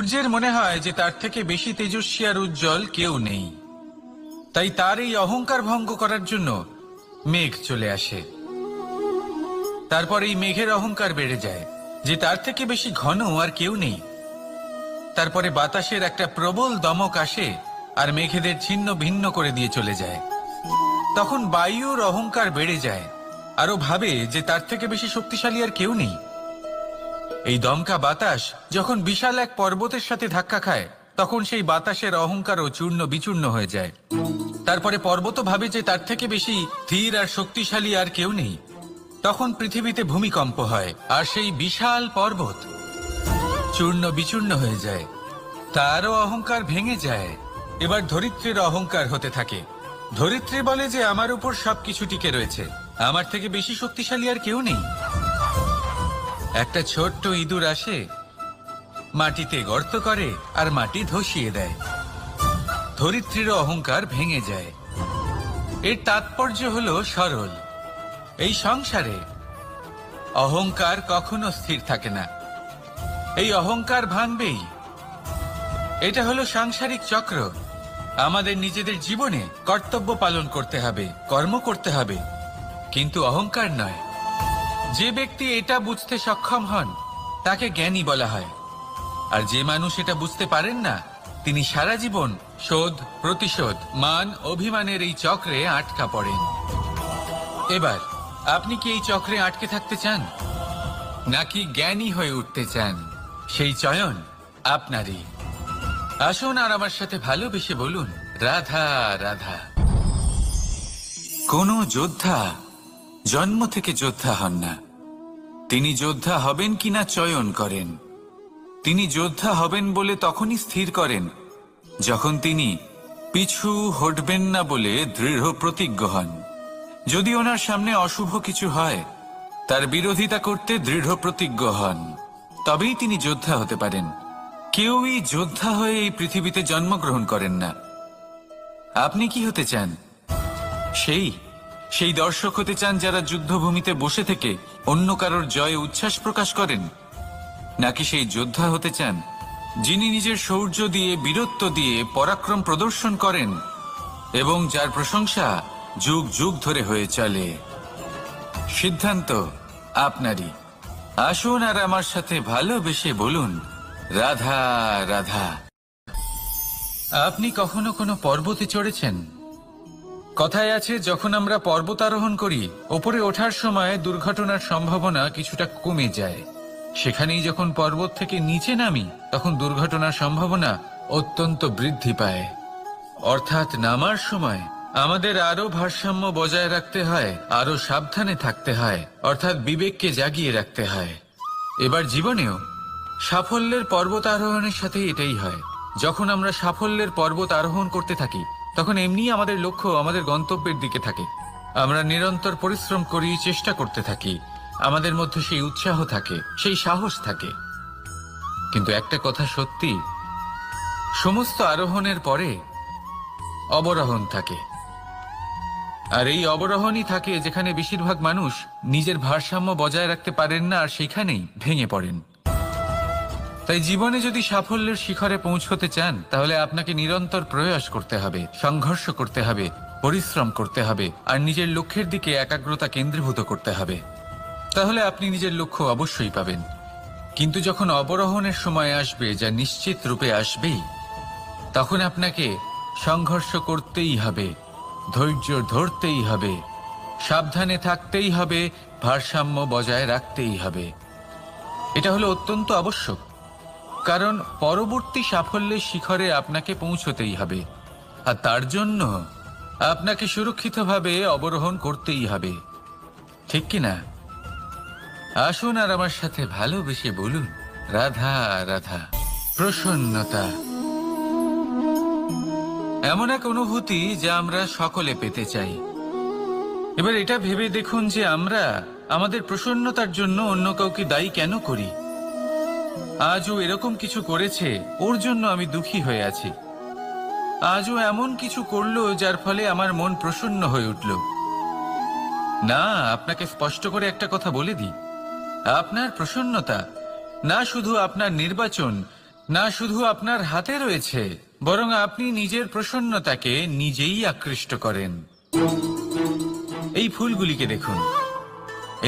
সূর্যের মনে হয় যে তার থেকে বেশি তেজস্বী আর উজ্জ্বল কেউ নেই, তাই তার এই অহংকার ভঙ্গ করার জন্য মেঘ চলে আসে। তারপর এই মেঘের অহংকার বেড়ে যায় যে তার থেকে বেশি ঘন আর কেউ নেই। তারপরে বাতাসের একটা প্রবল দমক আসে আর মেঘেদের ছিন্ন ভিন্ন করে দিয়ে চলে যায়। তখন বায়ুর অহংকার বেড়ে যায়, আরো ভাবে যে তার থেকে বেশি শক্তিশালী আর কেউ নেই। এই দমকা বাতাস যখন বিশাল এক পর্বতের সাথে ধাক্কা খায়, তখন সেই বাতাসের অহংকারও চূর্ণ বিচূর্ণ হয়ে যায়। তারপরে পর্বত ভাবে যে তার থেকে বেশি ধীর আর শক্তিশালী আর কেউ নেই। তখন পৃথিবীতে ভূমিকম্প হয় আর সেই বিশাল পর্বত চূর্ণ বিচূর্ণ হয়ে যায়, তারও অহংকার ভেঙে যায়। এবার ধরিত্রীর অহংকার হতে থাকে। ধরিত্রী বলে যে আমার উপর সবকিছু টিকে রয়েছে, আমার থেকে বেশি শক্তিশালী আর কেউ নেই। একটা ছোট্ট ইঁদুর আসে, মাটিতে গর্ত করে আর মাটি ধসিয়ে দেয়। ধরিত্রীর অহংকার ভেঙে যায়। এর তাৎপর্য হলো সরল, এই সংসারে অহংকার কখনো স্থির থাকে না, এই অহংকার ভাঙবেই। এটা হলো সাংসারিক চক্র। আমাদের নিজেদের জীবনে কর্তব্য পালন করতে হবে, কর্ম করতে হবে, কিন্তু অহংকার নয়। যে ব্যক্তি এটা বুঝতে সক্ষম হন তাকে জ্ঞানী বলা হয়, আর যে মানুষ এটা বুঝতে পারেন না তিনি সারা জীবন শোধ প্রতিশোধ মান অভিমানের এই চক্রে আটকা পড়েন। এবার আপনি কি এই চক্রে আটকে থাকতে চান, নাকি জ্ঞানী হয়ে উঠতে চান? সেই চয়ন আপনারই। আসুন আর আমার সাথে ভালোবেসে বলুন, রাধা রাধা। কোন যোদ্ধা জন্ম থেকে যোদ্ধা হন না, তিনি যোদ্ধা হবেন কিনা চয়ন করেন। তিনি যোদ্ধা হবেন বলে তখনই স্থির করেন যখন তিনি পিছু হটবেন না বলে দৃঢ় প্রতিজ্ঞ হন। যদি ওনার সামনে অশুভ কিছু হয়, তার বিরোধিতা করতে দৃঢ় প্রতিজ্ঞ হন, তবেই তিনি যোদ্ধা হতে পারেন। কেউই যোদ্ধা হয়ে এই পৃথিবীতে জন্মগ্রহণ করেন না। আপনি কি হতে চান? সেই দর্শক হতে চান যারা যুদ্ধভূমিতে বসে থেকে অন্য কারোর জয়ে উচ্ছ্বাস প্রকাশ করেন, নাকি সেই যোদ্ধা হতে চান যিনি নিজের শৌর্য দিয়ে বীরত্ব দিয়ে পরাক্রম প্রদর্শন করেন এবং যার প্রশংসা যুগ যুগ ধরে হয়ে চলে? সিদ্ধান্ত আপনারই। আসুন আর আমার সাথে ভালোবেসে বলুন, রাধা রাধা। আপনি কখনো কোনো পর্বতে চড়েছেন? কথায় আছে, যখন আমরা পর্বতারোহণ করি, ওপরে ওঠার সময় দুর্ঘটনার সম্ভাবনা কিছুটা কমে যায়। সেখানেই যখন পর্বত থেকে নিচে নামি, তখন দুর্ঘটনার সম্ভাবনা অত্যন্ত বৃদ্ধি পায়। অর্থাৎ নামার সময় আমাদের আরো ভারসাম্য বজায় রাখতে হয়, আরো সাবধানে থাকতে হয়, অর্থাৎ বিবেককে জাগিয়ে রাখতে হয়। এবার জীবনেও সাফল্যের পর্বত আরোহণের সাথে এটাই হয়। যখন আমরা সাফল্যের পর্বত আরোহণ করতে থাকি, তখন এমনি আমাদের লক্ষ্য আমাদের গন্তব্যের দিকে থাকে। আমরা নিরন্তর পরিশ্রম করি, চেষ্টা করতে থাকি, আমাদের মধ্যে সেই উৎসাহ থাকে, সেই সাহস থাকে। কিন্তু একটা কথা সত্যি, সমস্ত আরোহণের পরে অবরোহণ থাকে। আর এই অবরোহণই থাকে যেখানে বেশিরভাগ মানুষ নিজের ভারসাম্য বজায় রাখতে পারেন না, আর সেখানেই ভেঙে পড়েন। তাই জীবনে যদি সাফল্যের শিখরে পৌঁছতে চান, তাহলে আপনাকে নিরন্তর প্রয়াস করতে হবে, সংঘর্ষ করতে হবে, পরিশ্রম করতে হবে, আর নিজের লক্ষ্যের দিকে একাগ্রতা কেন্দ্রীভূত করতে হবে। তাহলে আপনি নিজের লক্ষ্য অবশ্যই পাবেন। কিন্তু যখন অবরোহণের সময় আসবে, যা নিশ্চিত রূপে আসবেই, তখন আপনাকে সংঘর্ষ করতেই হবে, ধৈর্য ধরতেই হবে, সাবধানে থাকতেই হবে, ভারসাম্য বজায় রাখতেই হবে। এটা হলো অত্যন্ত আবশ্যক, কারণ পরবর্তী সাফল্যের শিখরে আপনাকে পৌঁছতেই হবে, আর তার জন্য আপনাকে সুরক্ষিতভাবে অবরোহণ করতেই হবে। ঠিক কিনা? আসুন আর আমার সাথে ভালোবেসে বলুন, রাধা রাধা। প্রসন্নতা এমন এক অনুভূতি যা আমরা সকলে পেতে চাই। এবার এটা ভেবে দেখুন যে আমরা আমাদের প্রসন্নতার জন্য অন্য কাউকে দায়ী কেন করি। আজও এরকম কিছু করেছে, ওর জন্য আমি দুঃখী হয়ে আছি। আজও এমন কিছু করলো যার ফলে আমার মন প্রসন্ন হয়ে উঠল। না, আপনাকে স্পষ্ট করে একটা কথা বলে দিই, আপনার প্রসন্নতা না শুধু আপনার নির্বাচন, না শুধু আপনার হাতে রয়েছে, বরং আপনি নিজের প্রসন্নতাকে নিজেই আকৃষ্ট করেন। এই ফুলগুলিকে দেখুন।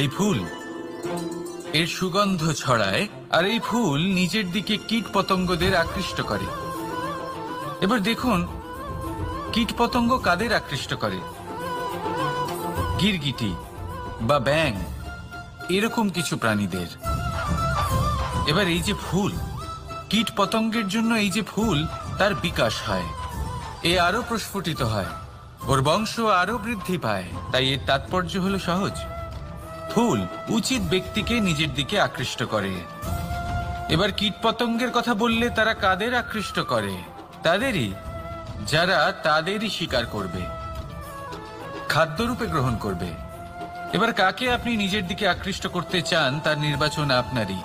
এই ফুল এর সুগন্ধ ছড়ায়, আর এই ফুল নিজের দিকে কীট পতঙ্গদের আকৃষ্ট করে। এবার দেখুন কীট পতঙ্গ কাদের আকৃষ্ট করে? গিরগিটি বা ব্যাঙ, এরকম কিছু প্রাণীদের। এবার এই যে ফুল, কীট পতঙ্গের জন্য এই যে ফুল, তার বিকাশ হয়, এ আরো প্রস্ফুটিত হয়, ওর বংশ আরো বৃদ্ধি পায়। তাই এর তাৎপর্য হলো সহজ, ফুল উচিত ব্যক্তিকে নিজের দিকে আকৃষ্ট করে। এবার কীট পতঙ্গের কথা বললে তারা কাদের আকৃষ্ট করে? তাদেরই যারা তাদেরই শিকার করবে, খাদ্যরূপে গ্রহণ করবে। এবার কাকে আপনি নিজের দিকে আকৃষ্ট করতে চান তার নির্বাচন আপনারই।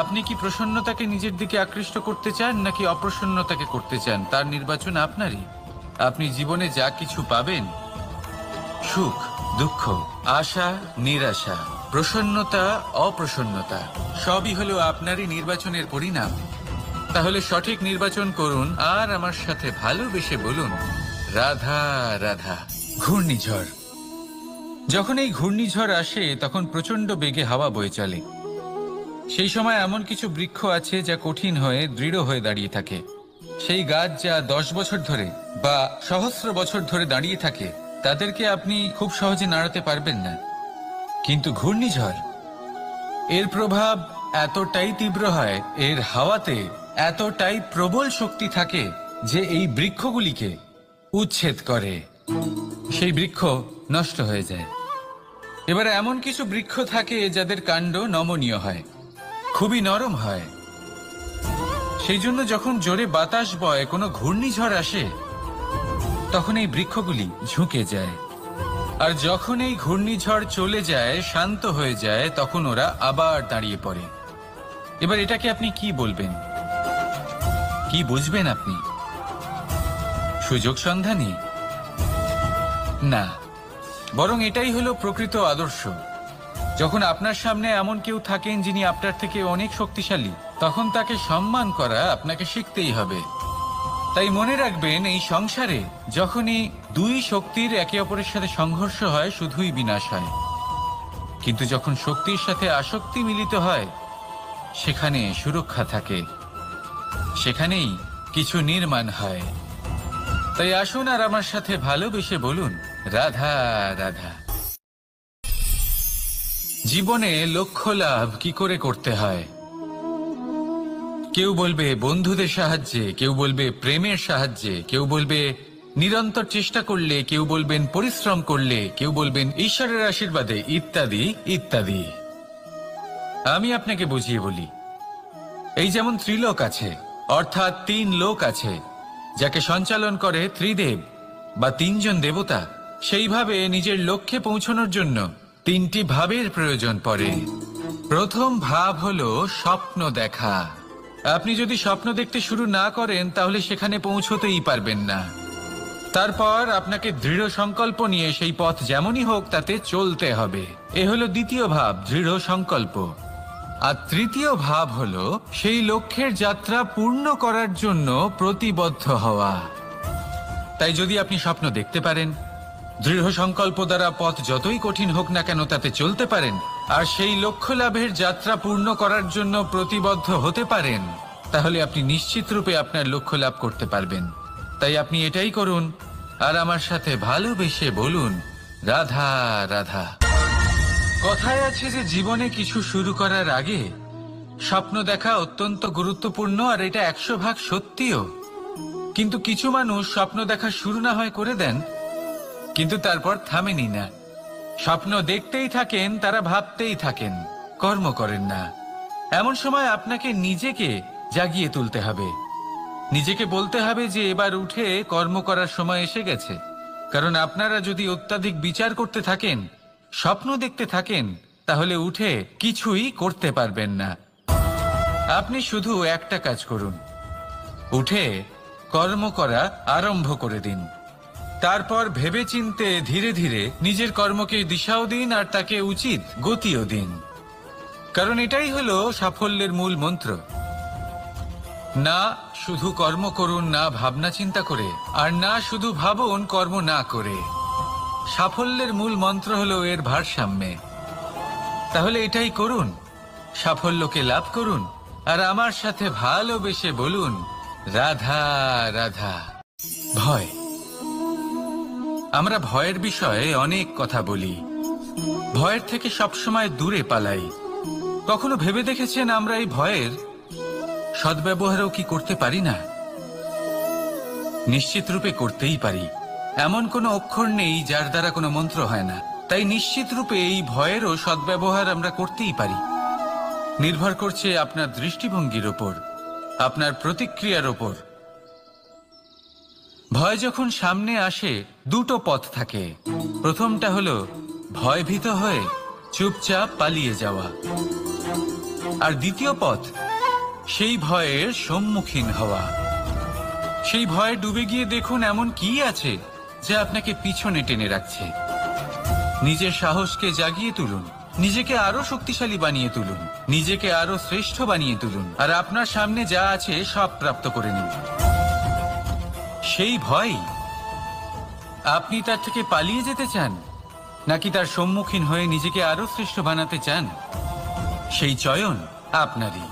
আপনি কি প্রসন্নতাকে নিজের দিকে আকৃষ্ট করতে চান নাকি অপ্রসন্নতাকে করতে চান তার নির্বাচন আপনারই। আপনি জীবনে যা কিছু পাবেন, সুখ দুঃখ, আশা নিরাশা, প্রসন্নতা অপ্রসন্নতা, সবই হলো আপনারই নির্বাচনের পরিণাম। তাহলে সঠিক নির্বাচন করুন আর আমার সাথে ভালোবেসে বলুন, রাধা রাধা। ঘূর্ণিঝড়। যখন এই ঘূর্ণিঝড় আসে তখন প্রচন্ড বেগে হাওয়া বয়ে চলে। সেই সময় এমন কিছু বৃক্ষ আছে যা কঠিন হয়ে দৃঢ় হয়ে দাঁড়িয়ে থাকে। সেই গাছ যা 10 বছর ধরে বা সহস্র বছর ধরে দাঁড়িয়ে থাকে, তাদেরকে আপনি খুব সহজে নাড়াতে পারবেন না। কিন্তু ঘূর্ণিঝড়, এর প্রভাব এতটাই তীব্র হয়, এর হাওয়াতে এতটাই প্রবল শক্তি থাকে যে এই বৃক্ষগুলিকে উচ্ছেদ করে, সেই বৃক্ষ নষ্ট হয়ে যায়। এবার এমন কিছু বৃক্ষ থাকে যাদের কাণ্ড নমনীয় হয়, খুবই নরম হয়। সেই জন্য যখন জোরে বাতাস বয়, কোনো ঘূর্ণিঝড় আসে, তখন এই বৃক্ষগুলি ঝুঁকে যায়। আর যখন এই ঘূর্ণিঝড় চলে যায়, শান্ত হয়ে যায়, তখন ওরা আবার দাঁড়িয়ে পড়ে। এবার এটাকে আপনি কি বলবেন? কি বুঝবেন আপনি? সুযোগ সন্ধানী? না, বরং এটাই হলো প্রকৃত আদর্শ। যখন আপনার সামনে এমন কেউ থাকেন যিনি আপনার থেকে অনেক শক্তিশালী, তখন তাকে সম্মান করা আপনাকে শিখতেই হবে। তাই মনে রাখবেন, এই সংসারে যখনই দুই শক্তির একে অপরের সাথে সংঘর্ষ হয়, শুধুই বিনাশ হয়। কিন্তু যখন শক্তির সাথে আসক্তি মিলিত হয়, সেখানে সুরক্ষা থাকে, সেখানেই কিছু নির্মাণ হয়। তাই আসুন আর আমার সাথে ভালোবেসে বলুন, রাধা রাধা। জীবনে লক্ষ্য লাভ কি করে করতে হয়? কেউ বলবে বন্ধুদের সাহায্যে, কেউ বলবে প্রেমের সাহায্যে, কেউ বলবে নিরন্তর চেষ্টা করলে, কেউ বলবেন পরিশ্রম করলে, কেউ বলবেন ঈশ্বরের আশীর্বাদে, ইত্যাদি ইত্যাদি। আমি আপনাকে বুঝিয়ে বলি, এই যেমন ত্রিলোক আছে, অর্থাৎ 3 লোক আছে, যাকে সঞ্চালন করে ত্রিদেব বা 3 জন দেবতা। সেইভাবে নিজের লক্ষ্যে পৌঁছানোর জন্য 3টি ভাবের প্রয়োজন পড়ে। প্রথম ভাব হলো স্বপ্ন দেখা। আপনি যদি স্বপ্ন দেখতে শুরু না করেন, তাহলে সেখানে পৌঁছতেই পারবেন না। তারপর আপনাকে দৃঢ় সংকল্প নিয়ে সেই পথ যেমনই হোক তাতে চলতে হবে। এ হলো দ্বিতীয় ভাব, দৃঢ় সংকল্প। আর তৃতীয় ভাব হলো সেই লক্ষ্যের যাত্রা পূর্ণ করার জন্য প্রতিবদ্ধ হওয়া। তাই যদি আপনি স্বপ্ন দেখতে পারেন, দৃঢ় সংকল্প দ্বারা পথ যতই কঠিন হোক না কেন তাতে চলতে পারেন, আর সেই লক্ষ্য লাভের যাত্রা পূর্ণ করার জন্য প্রতিবদ্ধ হতে পারেন, তাহলে আপনি নিশ্চিত রূপে আপনার লক্ষ্য লাভ করতে পারবেন। তাই আপনি এটাই করুন আর আমার সাথে ভালোবেসে বলুন, রাধা রাধা। কথায় আছে যে জীবনে কিছু শুরু করার আগে স্বপ্ন দেখা অত্যন্ত গুরুত্বপূর্ণ, আর এটা 100% সত্যিও। কিন্তু কিছু মানুষ স্বপ্ন দেখা শুরু না হয় করে দেন, কিন্তু তারপর থামেনি না। স্বপ্ন দেখতেই থাকেন, তারা ভাবতেই থাকেন, কর্ম করেন না। এমন সময় আপনাকে নিজেকে জাগিয়ে তুলতে হবে, নিজেকে বলতে হবে যে এবার উঠে কর্ম করার সময় এসে গেছে। কারণ আপনারা যদি অত্যাধিক বিচার করতে থাকেন, স্বপ্ন দেখতে থাকেন, তাহলে উঠে কিছুই করতে পারবেন না। আপনি শুধু একটা কাজ করুন, উঠে কর্ম করা আরম্ভ করে দিন। তারপর ভেবেচিন্তে ধীরে ধীরে নিজের কর্মকে দিশাও দিন আর তাকে উচিত গতিও দিন। কারণ এটাই হলো সাফল্যের মূল মন্ত্র। না শুধু কর্ম করুন না ভাবনা চিন্তা করে, আর না শুধু ভাবুন কর্ম না করে। সাফল্যের মূল মন্ত্র হলো এর ভারসাম্যে। তাহলে এটাই করুন, সাফল্যকে লাভ করুন, আর আমার সাথে ভালোবেসে বলুন রাধা রাধা। ভয়, আমরা ভয়ের বিষয়ে অনেক কথা বলি, ভয়ের থেকে সবসময় দূরে পালাই। কখনো ভেবে দেখেছেন আমরা এই ভয়ের সদ্ব্যবহারও কি করতে পারি না? নিশ্চিত রূপে করতেই পারি। এমন কোনো অক্ষর নেই যার দ্বারা কোনো মন্ত্র হয় না। তাই নিশ্চিত রূপে এই ভয়েরও সদ্ব্যবহার আমরা করতেই পারি। নির্ভর করছে আপনার দৃষ্টিভঙ্গির ওপর, আপনার প্রতিক্রিয়ার ওপর। ভয় যখন সামনে আসে দুটো পথ থাকে। প্রথমটা হলো ভয়ভীত হয়ে চুপচাপ পালিয়ে যাওয়া, আর দ্বিতীয় পথ সেই ভয়ের সম্মুখীন হওয়া। সেই ভয়ে ডুবে গিয়ে দেখুন এমন কি আছে যা আপনাকে পিছনে টেনে রাখছে। নিজের সাহসকে জাগিয়ে তুলুন, নিজেকে আরো শক্তিশালী বানিয়ে তুলুন, নিজেকে আরো শ্রেষ্ঠ বানিয়ে তুলুন, আর আপনার সামনে যা আছে সব প্রাপ্ত করে নিন। সেই ভয়, আপনি তার থেকে পালিয়ে যেতে চান নাকি তার সম্মুখীন হয়ে নিজেকে আরো শ্রেষ্ঠ বানাতে চান? সেই চয়ন আপনারই,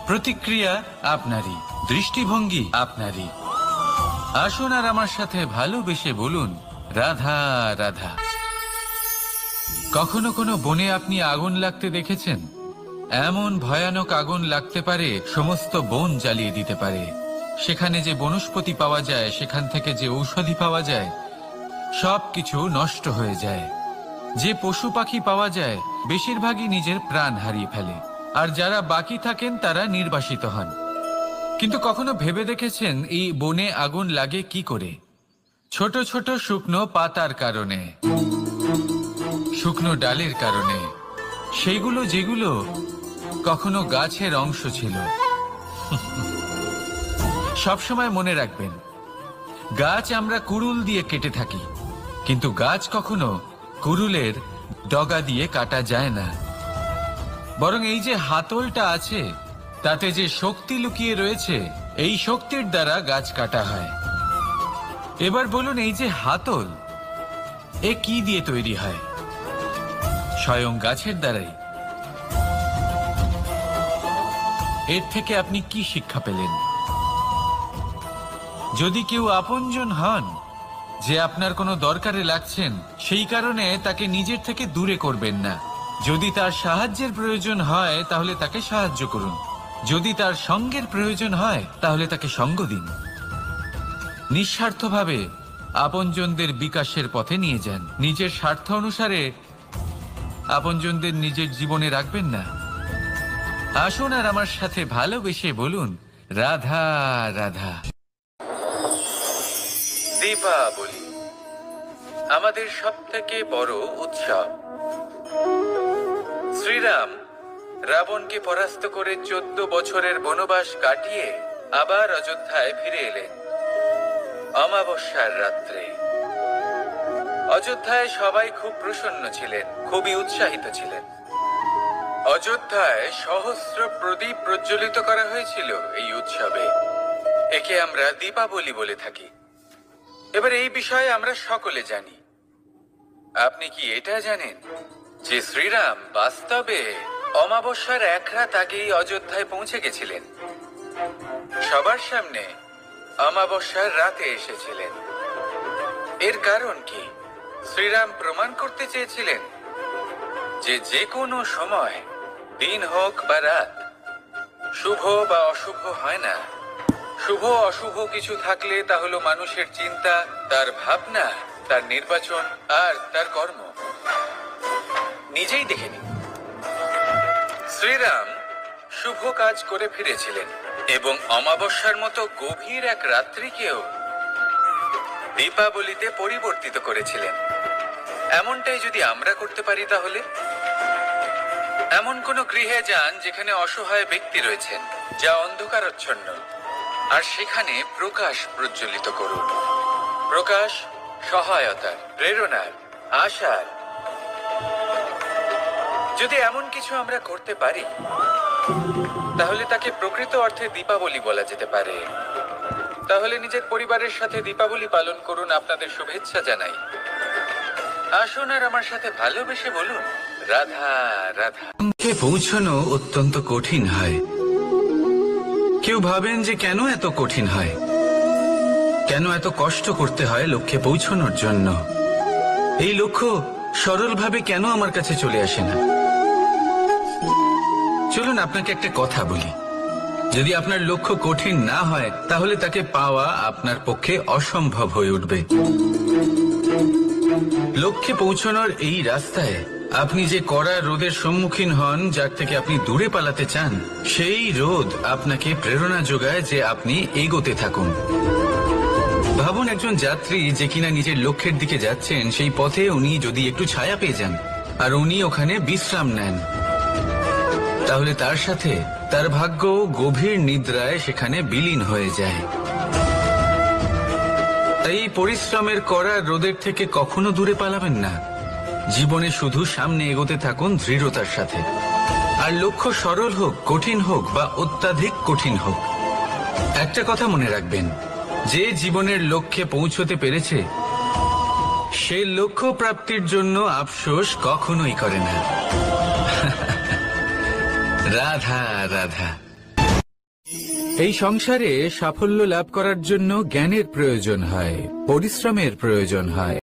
প্রতিক্রিয়া আপনারই, দৃষ্টিভঙ্গি আপনারই। আসুন আর আমার সাথে ভালোবেসে বলুন রাধা রাধা। কখনো কোনো বনে আপনি আগুন লাগতে দেখেছেন? এমন ভয়ানক আগুন লাগতে পারে সমস্ত বন জ্বালিয়ে দিতে পারে। সেখানে যে বনস্পতি পাওয়া যায়, সেখান থেকে যে ঔষধি পাওয়া যায়, সবকিছু নষ্ট হয়ে যায়। যে পশু পাখি পাওয়া যায় বেশিরভাগই নিজের প্রাণ হারিয়ে ফেলে, আর যারা বাকি থাকেন তারা নির্বাসিত হন। কিন্তু কখনো ভেবে দেখেছেন এই বনে আগুন লাগে কি করে? ছোট ছোট শুকনো পাতার কারণে, শুকনো ডালের কারণে, সেইগুলো যেগুলো কখনো গাছের অংশ ছিল। সবসময় মনে রাখবেন, গাছ আমরা কুড়ুল দিয়ে কেটে থাকি, কিন্তু গাছ কখনো কুড়ুলের ডগা দিয়ে কাটা যায় না। বরং এই যে হাতলটা আছে, তাতে যে শক্তি লুকিয়ে রয়েছে, এই শক্তির দ্বারা গাছ কাটা হয়। এবার বলুন, এই যে হাতল, এ কি দিয়ে তৈরি হয়? স্বয়ং গাছের দ্বারাই। এর থেকে আপনি কি শিক্ষা পেলেন? যদি কেউ আপনজন হন, যে আপনার কোনো দরকারে লাগছেন, সেই কারণে তাকে নিজের থেকে দূরে করবেন না। যদি তার সাহায্যের প্রয়োজন হয় তাহলে তাকে সাহায্য করুন, যদি তার সঙ্গের প্রয়োজন হয় তাহলে তাকে সঙ্গ দিন। নিঃস্বার্থভাবে আপনজনদের বিকাশের পথে নিয়ে যান। নিজের স্বার্থ অনুসারে আপনজনদের নিজের জীবনে রাখবেন না। আসুন আর আমার সাথে ভালোবেসে বলুন রাধা রাধা। দীপাবলি আমাদের সবথেকে বড় উৎসব। শ্রীরাম রাবণকে পরাস্ত করে 14 বছরের বনবাস কাটিয়ে আবার অযোধ্যায় ফিরে এলেন অমাবস্যার রাত্রে। অযোধ্যায় সবাই খুব প্রসন্ন ছিলেন, খুবই উৎসাহিত ছিলেন। অযোধ্যায় সহস্র প্রদীপ প্রজ্বলিত করা হয়েছিল এই উৎসবে। একে আমরা দীপাবলি বলে থাকি। এবার এই বিষয়ে আমরা সকলে জানি। আপনি কি এটা জানেন যে শ্রীরাম বাস্তবে অমাবস্যার এক রাত আগেই অযোধ্যায় পৌঁছে গেছিলেন? সবার সামনে অমাবস্যার রাতে এসেছিলেন। এর কারণ কি? শ্রীরাম প্রমাণ করতে চেয়েছিলেন যে যে কোনো সময়, দিন হোক বা রাত, শুভ বা অশুভ হয় না। শুভ অশুভ কিছু থাকলে তা হলো মানুষের চিন্তা, তার ভাবনা, তার নির্বাচন আর তার কর্ম। নিজেই দেখে নিন, শ্রীরাম শুভ কাজ করে ফিরেছিলেন এবং অমাবস্যার মতো গভীর এক রাত্রিকেও দীপাবলিতে পরিবর্তিত করেছিলেন। এমনটাই যদি আমরা করতে পারি, তাহলে এমন কোন গৃহে যান যেখানে অসহায় ব্যক্তি রয়েছেন, যা অন্ধকারাচ্ছন্ন, আর সেখানে প্রকাশ প্রজ্বলিত করুন। প্রকাশ সহায়তার, প্রেরণার, আশার। যদি এমন কিছু আমরা করতে পারি, তাহলে তাকে প্রকৃত অর্থে দীপাবলি বলা যেতে পারে। তাহলে নিজের পরিবারের সাথে দীপাবলি পালন করুন, আপনাদের শুভেচ্ছা জানাই। আসুন আর আমার সাথে ভালোবেসে বলুন, রাধা রাধা। লক্ষ্যে পৌঁছানো অত্যন্ত কঠিন হয়। কেউ ভাবেন যে কেন এত কঠিন হয়, কেন এত কষ্ট করতে হয় লক্ষ্যে পৌঁছানোর জন্য। এই লক্ষ্য সরলভাবে কেন আমার কাছে চলে আসে না? চলুন আপনাকে একটা কথা বলি, যদি আপনার লক্ষ্য কঠিন না হয় তাহলে তাকে পাওয়া আপনার পক্ষে অসম্ভব হয়ে উঠবে। লক্ষ্যে পৌঁছানোর এই রাস্তায় আপনি যে কড়া রোদের সম্মুখীন হন, যার থেকে আপনি দূরে পালাতে চান, সেই রোদ আপনাকে প্রেরণা যোগায় যে আপনি এগোতে থাকুন। ভাবুন একজন যাত্রী যে কিনা নিজের লক্ষ্যের দিকে যাচ্ছেন, সেই পথে উনি যদি একটু ছায়া পেয়ে যান আর উনি ওখানে বিশ্রাম নেন, তাহলে তার সাথে তার ভাগ্য গভীর নিদ্রায় সেখানে বিলীন হয়ে যায়। তাই পরিশ্রমের করা রোদের থেকে কখনো দূরে পালাবেন না। জীবনে শুধু সামনে এগোতে থাকুন দৃঢ়তার সাথে। আর লক্ষ্য সরল হোক, কঠিন হোক বা অত্যাধিক কঠিন হোক, একটা কথা মনে রাখবেন, যে জীবনের লক্ষ্যে পৌঁছতে পেরেছে সে লক্ষ্য প্রাপ্তির জন্য আফসোস কখনোই করে না। রাধা রাধা। এই সংসারে সাফল্য লাভ করার জন্য জ্ঞানের প্রয়োজন হয়, পরিশ্রমের প্রয়োজন হয়।